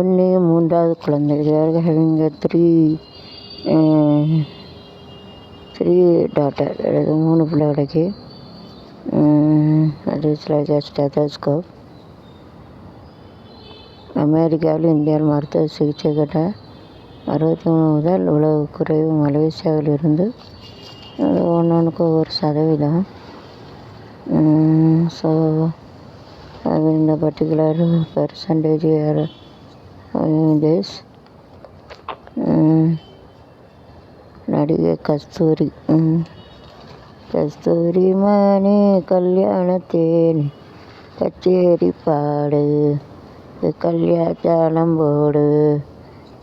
ஒன்று 3வது குழந்தை. They are having three daughter. 3 பிள்ளை கிடைக்கு. அது லைக் ஸ்டெத்தோஸ்கோப். அமெரிக்காவில் இந்தியாவில் மருத்துவ சிகிச்சை கட்ட 63 முதல் உலக குறைவு. மலேசியாவில் இருந்து ஒன்றுக்கு 1%. ஸோ அது இந்த பர்டிகுலர் பெர்சன்டேஜ் திஸ். நடிகை கஸ்தூரி மணி கல்யாணத்தேனி கச்சேரி பாடு கல்யாணம் போடு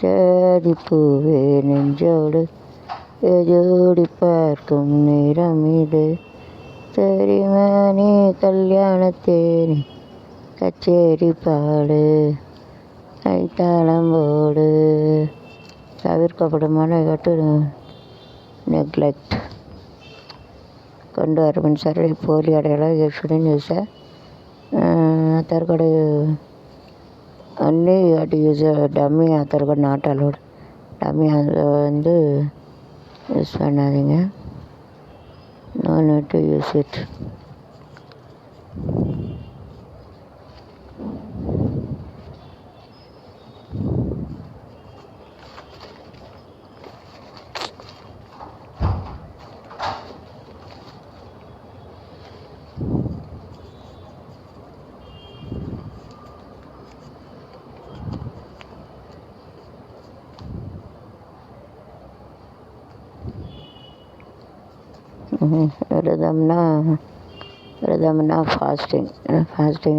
ஜாதி பூவே நெஞ்சோடு ஜோடி பார்க்கும் நேரம் இது. தெரிமணி கல்யாணத்தேனி கச்சேரி பாடு கைத்தாளம் போடு. தவிர்க்கப்படுமான நெக்லெக்ட் கொண்டு வர மின்சார போலி அடையாளம் ஷுடன் use Aadhaar card only to use dummy Aadhaar card not allowed. Dummy அதை யூஸ் பண்ணாதீங்க. No need to use it. விரதம்னா ஃபாஸ்டிங்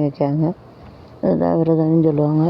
வைக்காங்க. அதுதான் விரதம்னு சொல்லுவாங்க.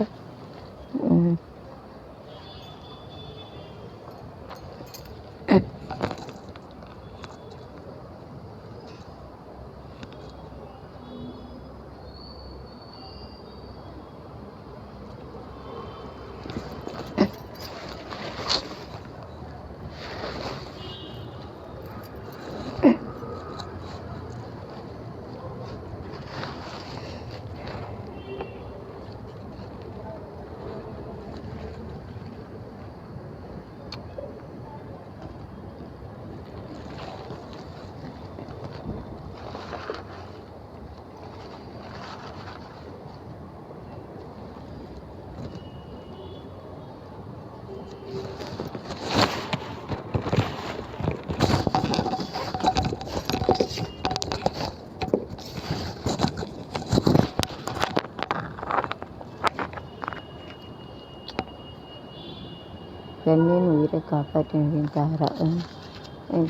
பெண்ணின் உயிரை காப்பாற்றினரின்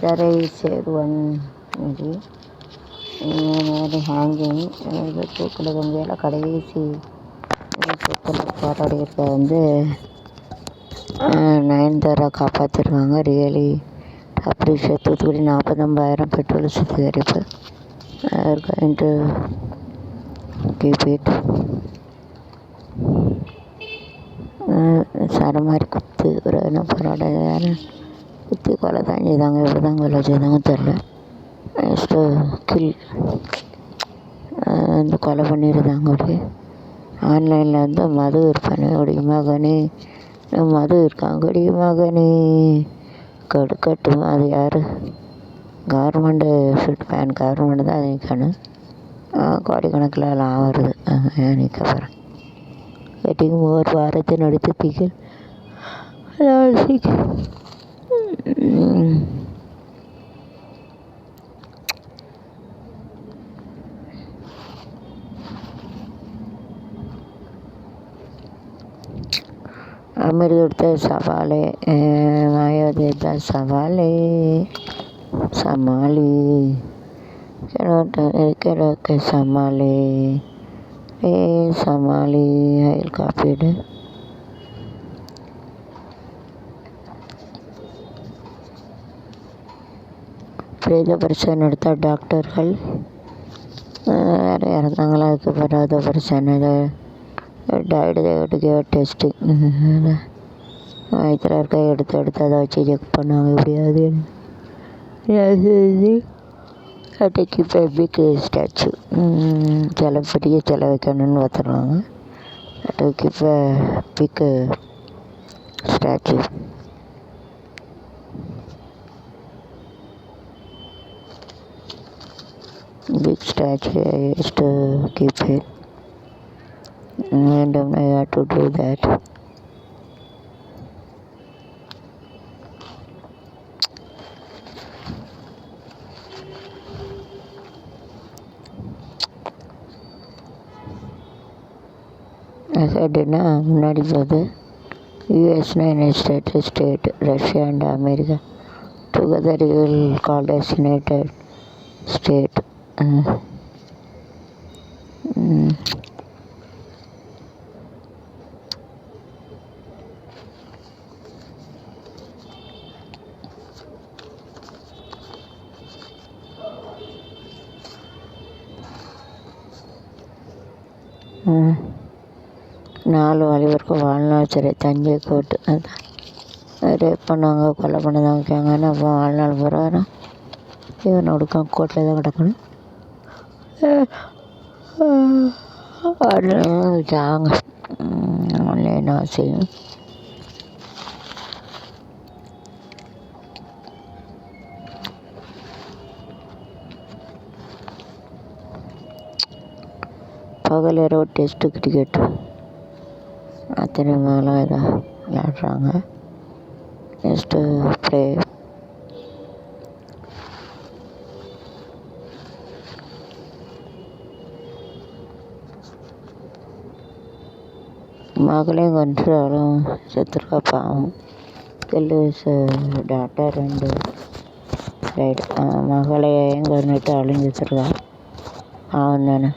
தரை சேருவன் ஹேங்கிங் தூக்கில் தொங்கையில் கடைசி தூக்கில் போராடியிருக்க நயன்தாரா காப்பாற்றிருக்காங்க. Really appreciate. தூத்துக்குடி 49,000 பெட்ரோல் சுத்திகரிப்பு. Keep it. சரமாரி குத்து ஒரு என்ன போராட குத்தி கொலை தான் செய்தாங்க. எப்படி தான் கொலை செய்தாங்க தெரில. நெக்ஸ்ட்டு கொலை பண்ணியிருந்தாங்க. அப்படியே ஆன்லைனில் மது விற்பனை. உடைய மகனே மது இருக்காங்க. உடைய மகனே கடுக்கட்டும். அது யார்? கவர்மெண்ட்டு பேன் கவர்மெண்ட்டு தான் அது நிற்கணும். கோடிக்கணக்கில் லாபம் வருது. ஏன் நிற்க போகிறேன். வெட்டிங் ஒரு வாரத்தை நடித்த திகில். அமிர்த சவாலே மாயோதேதா சவாலே சமாளி கிழக்கு சமாளி சமாளி ஆயில் காப்பீடு. பிரேத பரிசோதனை எடுத்த டாக்டர்கள் வேறு இறந்தாங்களா? அதுக்கு பிறகு பிரச்சனை டெஸ்டிங் வயிற்றில் இருக்க எடுத்து அதை வச்சு செக் பண்ணாங்க. எப்படியாவது கட்டைக்கு பெபிக் ஸ்டாச்சு பெரிய சிலை வைக்கணும்னு பார்த்துருவாங்க. to keep a big statue. Big statue I used to keep it. And I had to do that. As I did முன்னாடி போது யூஎஸ்னா united state, Russia and America together you will called as united state. நாலு வாலிபருக்கும் வாழ்நாள் சிறை, Thanjai court. அதான் rape பண்ணவங்க, கொலை பண்ணதான் வைக்காங்கன்னு அப்போ வாழ்நாள் பூரா இவன் ஒடுக்கம் கோர்ட்டில் தான் கிடக்கணும். வச்சாங்க ஆன்லைன் அவசியம். பகல் இரவு டெஸ்ட்டு கிரிக்கெட் அத்தனை மேலே இதாக விளையாடுறாங்க. நெக்ஸ்ட்டு ப்ளே மகளையும் கொன்றாலும் செத்துருக்கா பாவம். டாக்டர் 2 ரைடு மகளையும் கொண்டுட்டு அவளையும் செத்துருக்கா பாவம் தானே.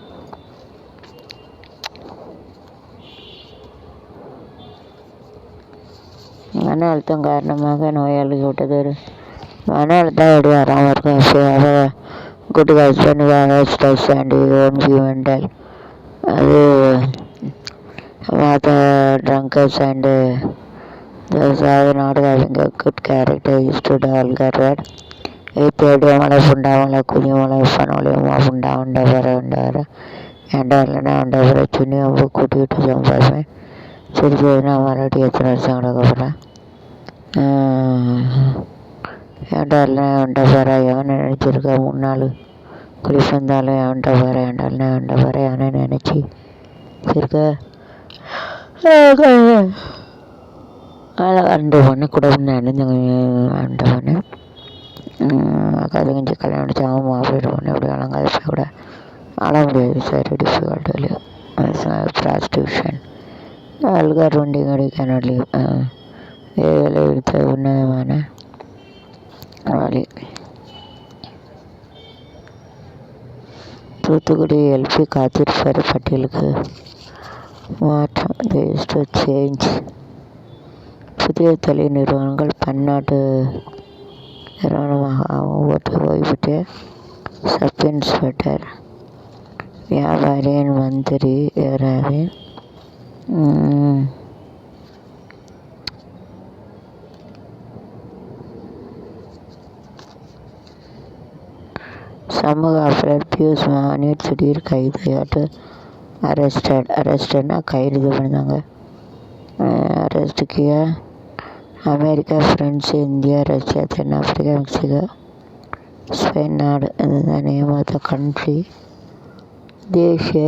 மன அழுத்தம் காரணமாக நோயாளிக்கு விட்டது ஒரு மன அழுத்தம் எப்படி வராமல் இருக்கும். Good husband stress and own mental அது ட்ரங்கர்ஸ் and those are not having a good character used to vulgar പേടിയോളെ ഉണ്ടാവില്ല കുഞ്ഞുമോളെ ഫനോളിയുമോ ഉണ്ടാവണ്ടവരെ വേണ്ടവരനെ ഉണ്ടവരെ ചുനിയാകുമ്പോൾ കൂട്ടിയിട്ട് സംഭവമേ ശരിക്കും മറുപടി എത്ര വർഷം കിടക്കപ്പെടാ ஏண்டாலே அவன்கிட்ட பாரு எவனை நினச்சிருக்கா 3 நாள் குளிச்சு வந்தாலும் அவன்கிட்ட பாரு ஏண்டாலே அவன்கிட்ட பாரு அவனை நினச்சி இருக்க அதில் 2 பொண்ணு கூட நினைஞ்ச அவன்கிட்ட பொண்ணு அது கொஞ்சம் கல்யாணம் முடிச்சு அவன் மாப்பிள்ளை பொண்ணு எப்படி வளங்காத கூட ஆள முடியாது சார் டிஃபிகல்ட் ப்ராஸ்டியூஷன் ஆள்கார் வண்டி கிடைக்கான வேலை எடுத்த உன்னதமான வழி. தூத்துக்குடி எல்பி காத்திருப்பார் பட்டியலுக்கு மாற்றம் சேஞ்ச். புதிய தொழில் நிறுவனங்கள் பன்னாட்டு நிறுவனமாக ஓய்வுபெற்ற சப் இன்ஸ்பெக்டர் வியாபாரியின் மந்திரி ஏராவின் சமூக ஆர்வலர் பியூஷ் மஹானியர் திடீர் கைது. அரெஸ்டட்னா கைது பண்ணாங்க. அரெஸ்ட்டுக்கு அமெரிக்கா, பிரான்ஸ், இந்தியா, ரஷ்யா, தென்னாப்பிரிக்கா, மெக்சிகோ, ஸ்பெயின் நாடு இதுதான் நேம் ஆஃப் த கண்ட்ரி. தேசிய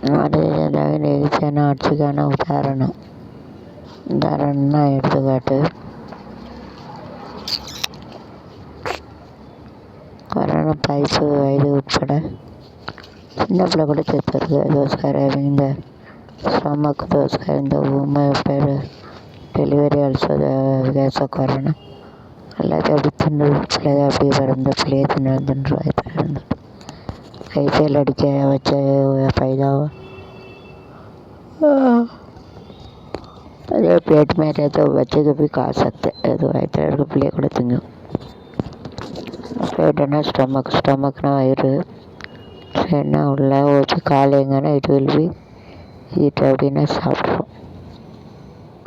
நாடு நெகிழ்ச்சியான ஆட்சிக்கான உதாரணம்னா எடுத்துக்காட்டு கொரோனா பாய்ப்பு வயது உட்பட சின்ன பிள்ளை கூட செத்துருக்கு. தோஸ்கார் இந்த ஸ்டொமக் தோஸ்கார் இந்த பேர் delivery also case of corona எல்லாத்தையும் அப்படி தின்னு பிள்ளைய அப்படியே பிறந்த பிள்ளைய தின்னு கைசையில் அடிக்க வச்ச பைதாவை अरे पेट में रहे तो बच्चे को भी खा सकते हैं. तो ऐसा இருக்க பிள்ளைய கூட திங்கும். पेटना ஸ்டொமக்னா வயிறு சரின்னா உள்ள வச்சு காலைங்கன்னா இட் வில் பி ஹீட் அப்படின்னா சாப்பிட்றோம்.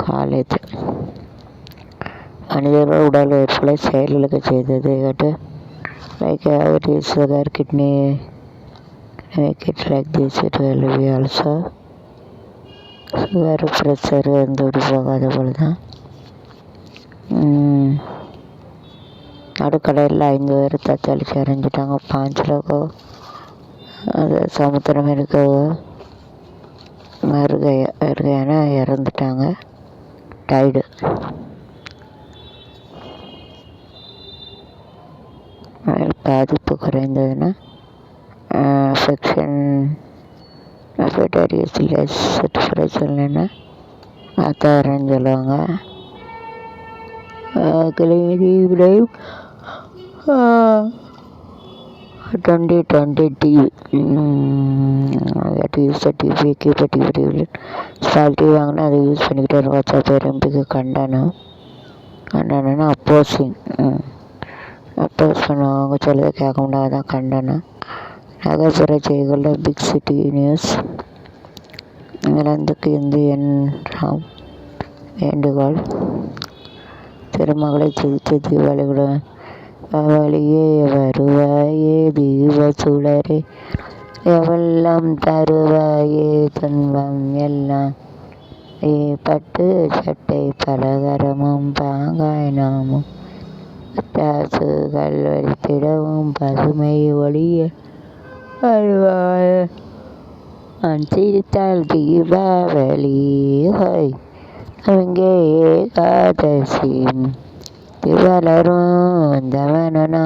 காலேஜ் மனிதர்கள் உடல் உறுப்புகளை செயலிழக்க செய்தது கேட்டு like sugar, kidney, make it like this, it will be also sugar pressure இருந்துட்டு போகாத போல் தான். நடுக்கடையில் 5 பேர் தத்தளிச்சு அரைஞ்சிட்டாங்க. 5 லோகோ அது சமுத்திரம் இருக்க மருகையான இறந்துட்டாங்க. டைடு. பாதிப்பு குறைந்ததுன்னா செக்ஷன் லெஸ் சொல்லலைன்னா அத்தாரன்னு சொல்லுவாங்க. கிளம்பி 2020 TV use TV keeper TV stall TV வாங்கினா அதை யூஸ் பண்ணிக்கிட்டே இருக்கும். வாட்ஸ்அப் எம்பிக்கு கண்டனம்னா அப்போஸ் பண்ணுவாங்க. சொல்லதை கேட்க முடியாதான் கண்டனம். நகர்ப்புற செய்திகளில் பிக் சிட்டி நியூஸ். இங்கிலாந்துக்கு இந்தியன் வேண்டுகோள். திருமகளை துதித்து தீபாவளியுடன் அவளியே வருவாயே தீப சுடரே எவெல்லாம் தருவாயே துன்பம் எல்லாம் பட்டு சட்டை பலகரமும் பாங்காயனமும் தாசுகள் வரித்திடவும் பசுமை ஒளிய வருவாய சிரித்தால் தீபாவளி ஹோய் அங்கே ஏகாதசி திவளரும் தவனனா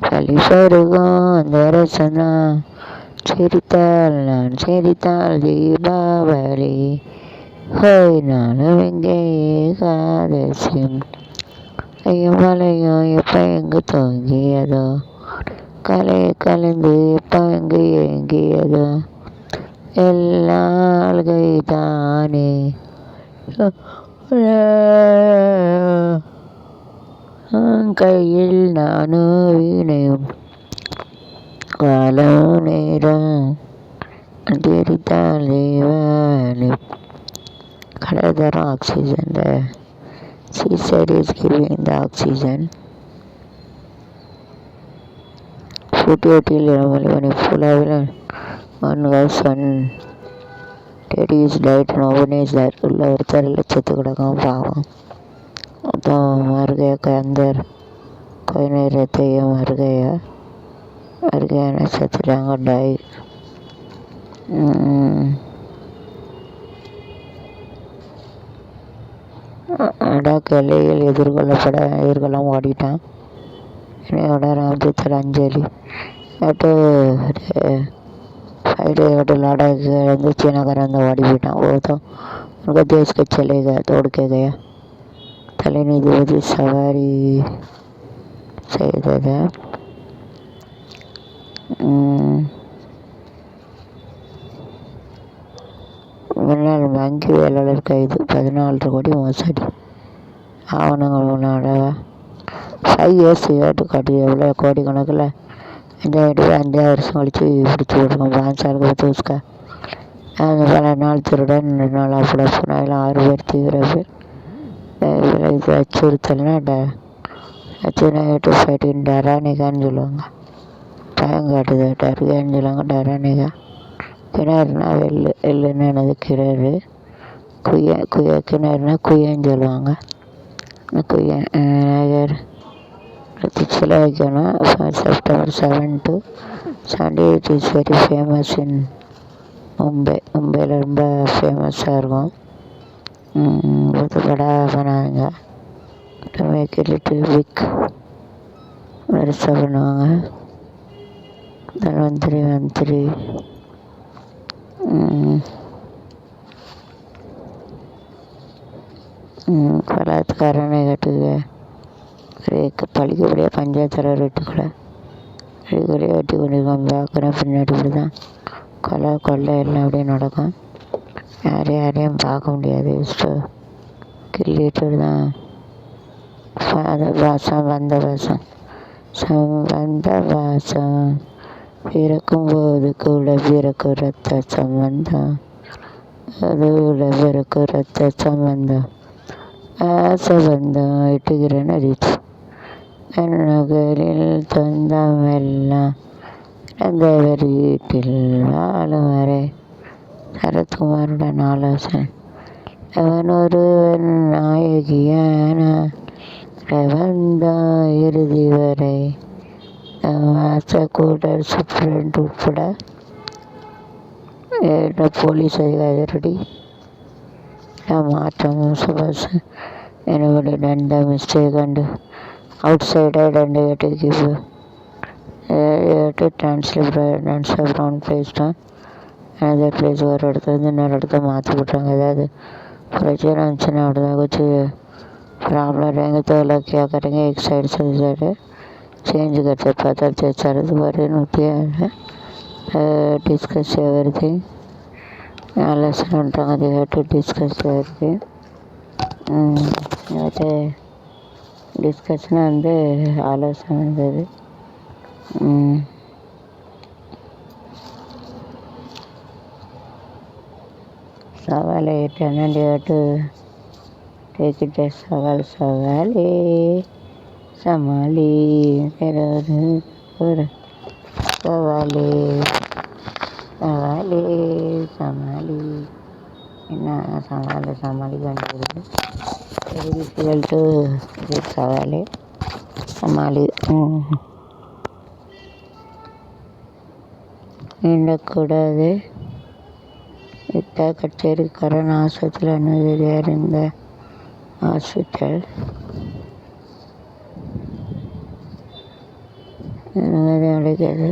பழி சொருகும் தரசனா சிரித்தால் தீபாவளி ஹோய் நானும் இங்கே ஏகாதசி. மலையும் எப்போ எங்கு தோங்கியதோ கலைந்து எப்போ எங்கு ஏங்கியதோ எல்லால்கை தானே கையில் நானும் வீணையும் காலம் நேரம் தெரித்தால் தீபாவளி. கடல் தரும் oxygen. Seaside is giving the oxygen. Footy when full one guy's son daddy is died, no one is there. ஒருத்தர் லட்சத்து கிடக்கும் பாவம். அதான் மருகைக்கு அந்த கொஞ்ச நேரத்தையும் மருகையான செத்துட்டாங்க. டை. அடாக் எல்லையில் எதிர்கொள்ளாமல் ஓடிட்டான். என்னையோட ராமச்சித்தர் அஞ்சலி फ्राइडे लड़ाई चीनाकार ओडी बिटा वो तो उनका देश के चले गया, दौड़ के गया. तले नीति सवारी செய்தது. முன்னாள் வங்கி வேளாளர் கைது. 14 கோடி மோசடி. ஆவணங்களோட 5 இயர்ஸ் ஏட்டுக்காட்டி எவ்வளோ கோடிக்கணக்கில் 5 வருஷம் கழித்து பிடிச்சி விடுங்க. பான்சாருக்கு தூஸ்கா அந்த பல நாள் திருடன் 2 நாள் அப்படி சொன்னாலும் 6 பேர் தீவிர பேர். இது அச்சுறுத்தல்னா அச்சுனா ஃபைட்டிங் டரானிகான்னு சொல்லுவாங்க. பயம் காட்டுது. டருகான்னு சொல்லுவாங்க. டரானிகா. கிணறுனா எள்ளுன்னு என்னது கிணறு. கிணறுனா குயன்னு சொல்லுவாங்க. குயன் சில வைக்கணும். September 7 to Sunday it is very famous in மும்பையில் ரொம்ப ஃபேமஸாக இருக்கும். படா பண்ணாங்க. மேக் இட் லிட்டில் பிக் பெருசாக பண்ணுவாங்க. தன்வந்திரி பலாத்காரனை கட்டுக்க பழிக்கக்கூடிய பஞ்சாயத்து வீட்டுக்குள்ளே அடிக்கடியாக வெட்டி கொண்டிருக்கோம். பார்க்குறேன் பின்னாடி இப்படி தான் கொலை எல்லாம் அப்படியே நடக்கும். யாரையும் பார்க்க முடியாது. கிள்ளிட்டு தான் வந்த வாசம் பிறக்கும்போது கூட பிறக்கும் ரத்த சம்பந்தம். அதோட பிறக்கும் ரத்த சம்பந்தம் ஆசபந்தம் இட்டுகிறேன்னு அறிவிச்சு நகரில் சொந்தம் எல்லாம் இறந்தவர் வீட்டில் வாழும் வரை சரத்குமாருடன் ஆலோசனை. அவன் ஒருவன் நாயகியான வந்தான் இறுதி வரை. வாசக்கூடர் சூப்பரண்ட் உட்பட 7 போலீஸ் அதிகாரி மாற்றம். சுபாஷ் anybody done the mistake and outside and you have to give you have to transfer from place to another place. ஒரு இடத்துல இன்னொரு இடத்த மாற்றி விட்றாங்க. ஏதாவது பிரச்சனை இருந்துச்சுன்னா அப்படிதான் कुछ प्रॉब्लम रहेंगे तो अलग क्या करेंगे, एक साइड से साइड चेंज करते पता चलता दोबारा होती है. डिस्कस एवरीथिंग ஆலோசனை பண்ணுறாங்க. they have to discuss everything. அது டிஸ்கஷனாக வந்து ஆலோசனை இருந்தது. சவாலை டெனண்டியாட்டு டேக்கிட்ட சவாலே சமாளி ஒரு சவாலே சமாளி என்ன சமாளிக்க வேண்டியது. வெரி டிஃபிகல்ட்டு சவாலே சமாளி. நீண்டக்கூடாது. இத்தா கச்சேரி கரண் ஆஸ்பத்திரியில் அனுமதியார். இந்த ஹாஸ்பிட்டல் அனுமதி அளிக்கிறது.